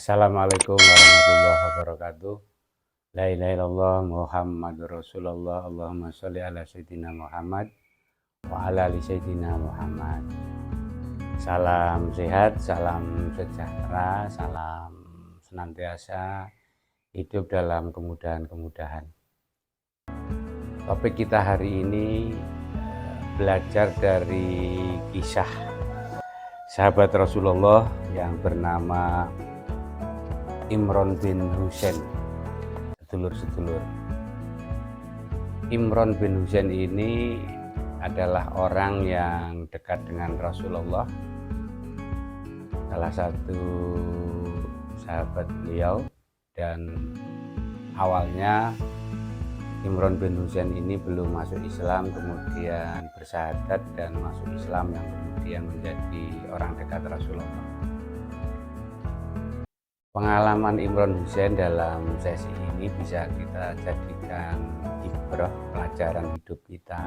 Assalamualaikum warahmatullahi wabarakatuh. La ilaha illallah Muhammadur Rasulullah. Allahumma sholli ala sayyidina Muhammad wa ala ali sayyidina Muhammad. Salam sehat, salam sejahtera, salam senantiasa hidup dalam kemudahan-kemudahan. Topik kita hari ini belajar dari kisah sahabat Rasulullah yang bernama Imran bin Husain, sedulur-sedulur. Imran bin Husain ini adalah orang yang dekat dengan Rasulullah, salah satu sahabat beliau, dan awalnya Imran bin Husain ini belum masuk Islam, kemudian bersyahadat dan masuk Islam, yang kemudian menjadi orang dekat Rasulullah. Pengalaman Imran Husain dalam sesi ini bisa kita jadikan ibrah, pelajaran hidup kita,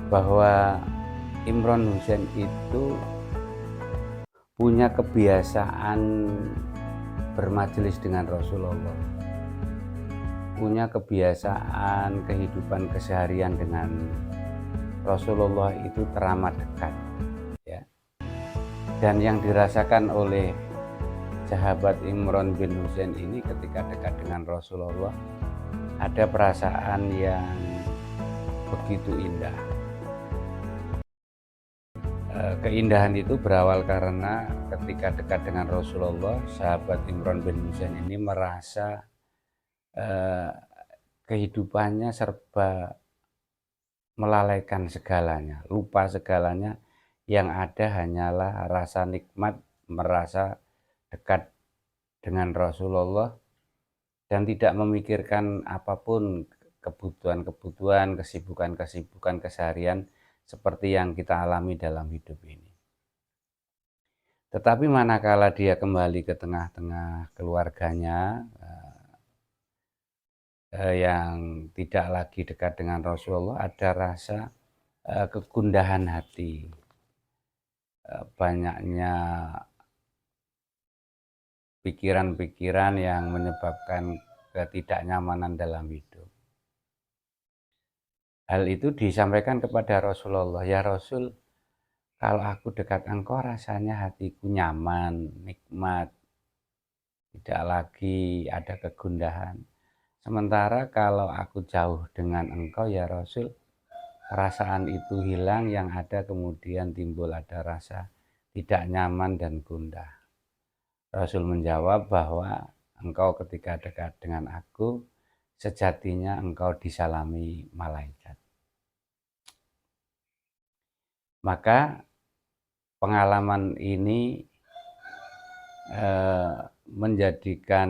bahwa Imran Husain itu punya kebiasaan bermajelis dengan Rasulullah, punya kebiasaan kehidupan keseharian dengan Rasulullah itu teramat dekat, ya. Dan yang dirasakan oleh sahabat Imran bin Husain ini ketika dekat dengan Rasulullah, ada perasaan yang begitu indah. Keindahan itu berawal karena ketika dekat dengan Rasulullah, sahabat Imran bin Husain ini merasa kehidupannya serba melalaikan segalanya, lupa segalanya, yang ada hanyalah rasa nikmat merasa dekat dengan Rasulullah dan tidak memikirkan apapun kebutuhan-kebutuhan, kesibukan-kesibukan keseharian seperti yang kita alami dalam hidup ini. Tetapi manakala dia kembali ke tengah-tengah keluarganya yang tidak lagi dekat dengan Rasulullah, ada rasa kegundahan hati, banyaknya pikiran-pikiran yang menyebabkan ketidaknyamanan dalam hidup. Hal itu disampaikan kepada Rasulullah, "Ya Rasul, kalau aku dekat engkau rasanya hatiku nyaman, nikmat, tidak lagi ada kegundahan. Sementara kalau aku jauh dengan engkau ya Rasul, perasaan itu hilang, yang ada kemudian timbul ada rasa tidak nyaman dan gundah." Rasul menjawab bahwa engkau ketika dekat dengan aku, sejatinya engkau disalami malaikat. Maka pengalaman ini menjadikan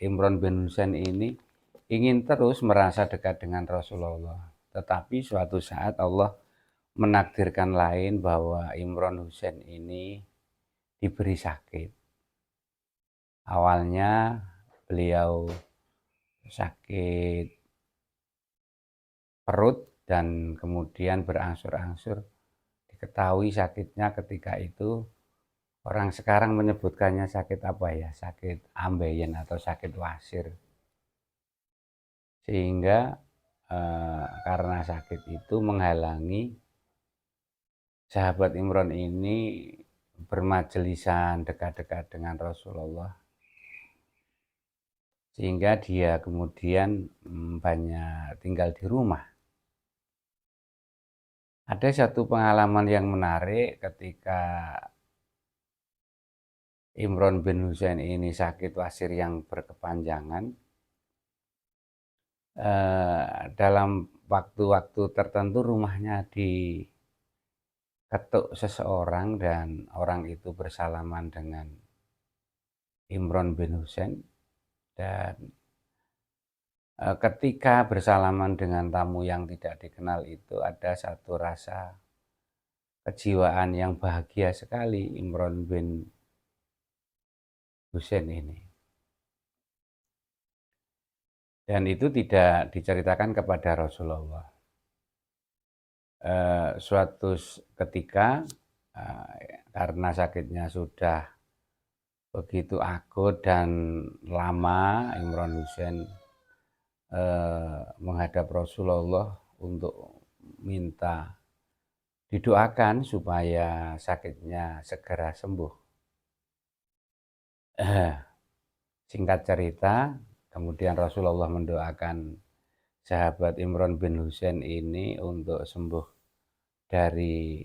Imran bin Husain ini ingin terus merasa dekat dengan Rasulullah. Tetapi suatu saat Allah menakdirkan lain bahwa Imran Husain ini diberi sakit. Awalnya beliau sakit perut dan kemudian berangsur-angsur diketahui sakitnya ketika itu, orang sekarang menyebutkannya sakit apa ya, sakit ambeien atau sakit wasir. Sehingga karena sakit itu menghalangi sahabat Imran ini bermajelisan dekat-dekat dengan Rasulullah, sehingga dia kemudian banyak tinggal di rumah. Ada satu pengalaman yang menarik ketika Imran bin Husain ini sakit wasir yang berkepanjangan. Dalam waktu-waktu tertentu rumahnya diketuk seseorang dan orang itu bersalaman dengan Imran bin Husain. Dan ketika bersalaman dengan tamu yang tidak dikenal itu, ada satu rasa kejiwaan yang bahagia sekali Imran bin Husain ini. Dan itu tidak diceritakan kepada Rasulullah. Suatu ketika karena sakitnya sudah begitu akut dan lama Imron Husain menghadap Rasulullah untuk minta didoakan supaya sakitnya segera sembuh. Singkat cerita, kemudian Rasulullah mendoakan sahabat Imron bin Husain ini untuk sembuh dari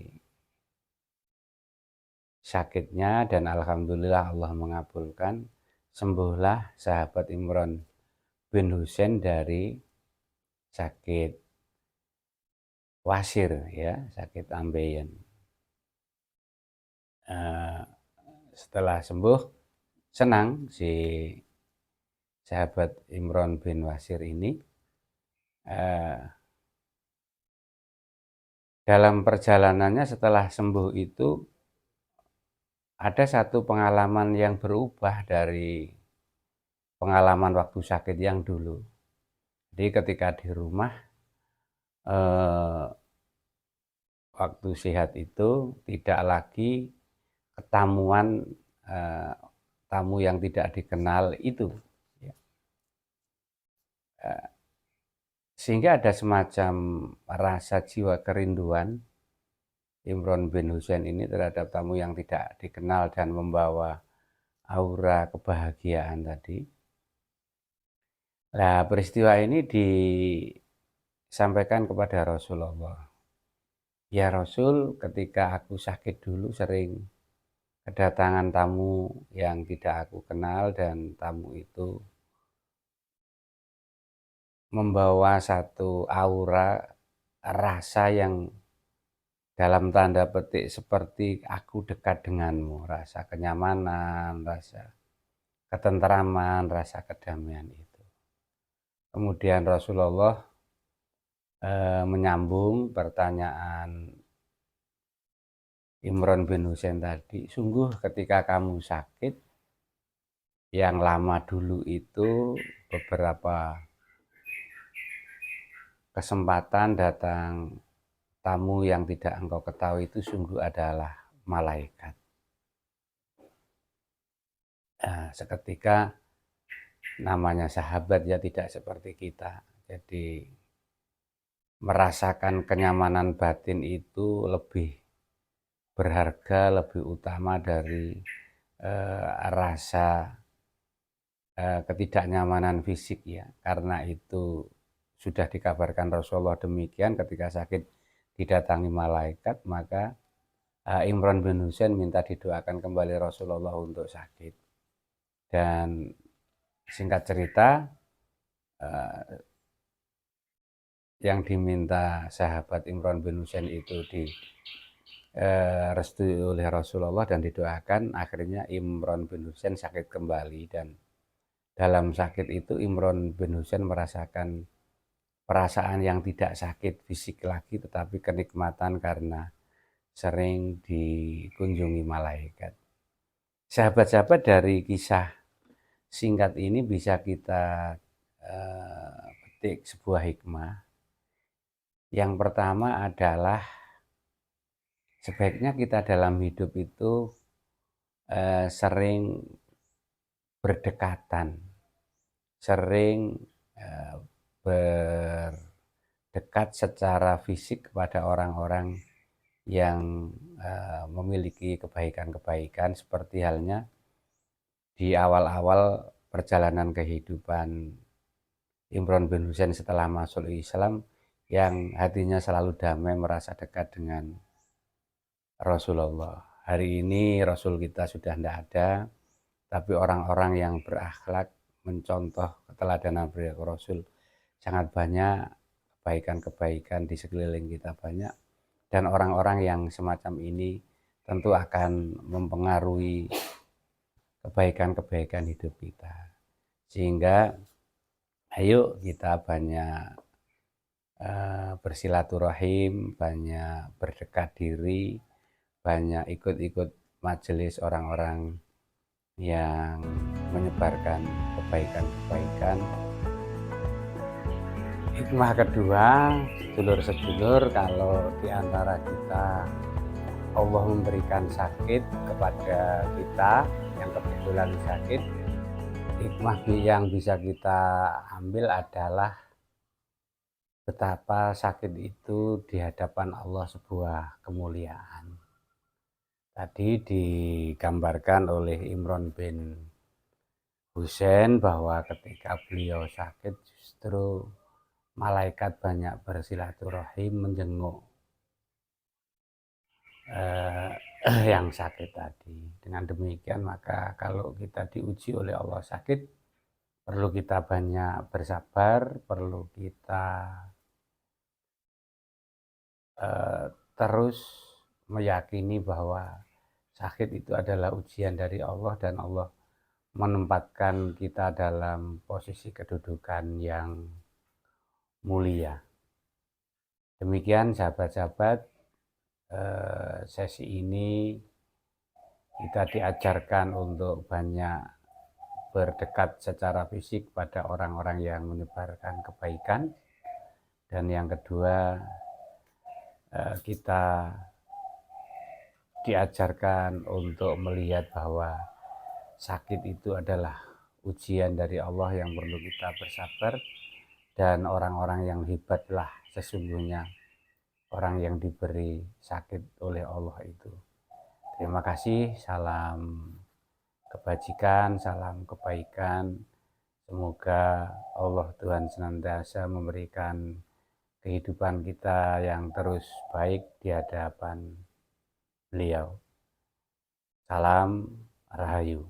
sakitnya, dan alhamdulillah Allah mengabulkan, sembuhlah sahabat Imron bin Husain dari sakit wasir, ya, sakit ambeien. Setelah sembuh, senang si sahabat Imron bin Wasir ini. Dalam perjalanannya setelah sembuh itu ada satu pengalaman yang berubah dari pengalaman waktu sakit yang dulu. Jadi ketika di rumah waktu sehat itu tidak lagi ketamuan tamu yang tidak dikenal itu, sehingga ada semacam rasa jiwa kerinduan Imron bin Husain ini terhadap tamu yang tidak dikenal dan membawa aura kebahagiaan tadi. Nah, peristiwa ini disampaikan kepada Rasulullah. Ya Rasul, ketika aku sakit dulu sering kedatangan tamu yang tidak aku kenal, dan tamu itu membawa satu aura rasa yang dalam tanda petik seperti aku dekat denganmu, rasa kenyamanan, rasa ketentraman, rasa kedamaian itu. Kemudian Rasulullah menyambung pertanyaan Imron bin Husain tadi, sungguh ketika kamu sakit yang lama dulu itu beberapa kesempatan datang tamu yang tidak engkau ketahui itu sungguh adalah malaikat. Seketika namanya sahabat ya tidak seperti kita, jadi merasakan kenyamanan batin itu lebih berharga, lebih utama dari rasa ketidaknyamanan fisik ya. Karena itu sudah dikabarkan Rasulullah demikian, ketika sakit didatangi malaikat, maka Imron bin Husain minta didoakan kembali Rasulullah untuk sakit. Dan singkat cerita, yang diminta sahabat Imron bin Husain itu direstui oleh Rasulullah dan didoakan, akhirnya Imron bin Husain sakit kembali. Dan dalam sakit itu Imron bin Husain merasakan perasaan yang tidak sakit fisik lagi, tetapi kenikmatan karena sering dikunjungi malaikat. Sahabat-sahabat, dari kisah singkat ini bisa kita petik sebuah hikmah. Yang pertama adalah sebaiknya kita dalam hidup itu sering berdekatan, sering berdekat secara fisik kepada orang-orang yang memiliki kebaikan-kebaikan, seperti halnya di awal-awal perjalanan kehidupan Imron bin Husain setelah masuk Islam, yang hatinya selalu damai, merasa dekat dengan Rasulullah. Hari ini Rasul kita sudah tidak ada, tapi orang-orang yang berakhlak, mencontoh keteladanan beliau Rasul sangat banyak, kebaikan-kebaikan di sekeliling kita banyak, dan orang-orang yang semacam ini tentu akan mempengaruhi kebaikan-kebaikan hidup kita. Sehingga ayo kita banyak bersilaturahim, banyak berdekat diri, banyak ikut-ikut majelis orang-orang yang menyebarkan kebaikan-kebaikan. Hikmah kedua, sedulur-sedulur, kalau di antara kita Allah memberikan sakit kepada kita, yang kebetulan sakit, hikmah yang bisa kita ambil adalah betapa sakit itu di hadapan Allah sebuah kemuliaan. Tadi digambarkan oleh Imron bin Husain bahwa ketika beliau sakit justru malaikat banyak bersilaturahim menjenguk yang sakit tadi. Dengan demikian maka kalau kita diuji oleh Allah sakit, perlu kita banyak bersabar, perlu kita terus meyakini bahwa sakit itu adalah ujian dari Allah dan Allah menempatkan kita dalam posisi kedudukan yang mulia. Demikian sahabat-sahabat, sesi ini kita diajarkan untuk banyak berdekat secara fisik pada orang-orang yang menyebarkan kebaikan. Dan yang kedua, kita diajarkan untuk melihat bahwa sakit itu adalah ujian dari Allah yang perlu kita bersabar, dan orang-orang yang hebatlah sesungguhnya orang yang diberi sakit oleh Allah itu. Terima kasih, salam kebajikan, salam kebaikan. Semoga Allah Tuhan senantiasa memberikan kehidupan kita yang terus baik di hadapan Beliau. Salam Rahayu.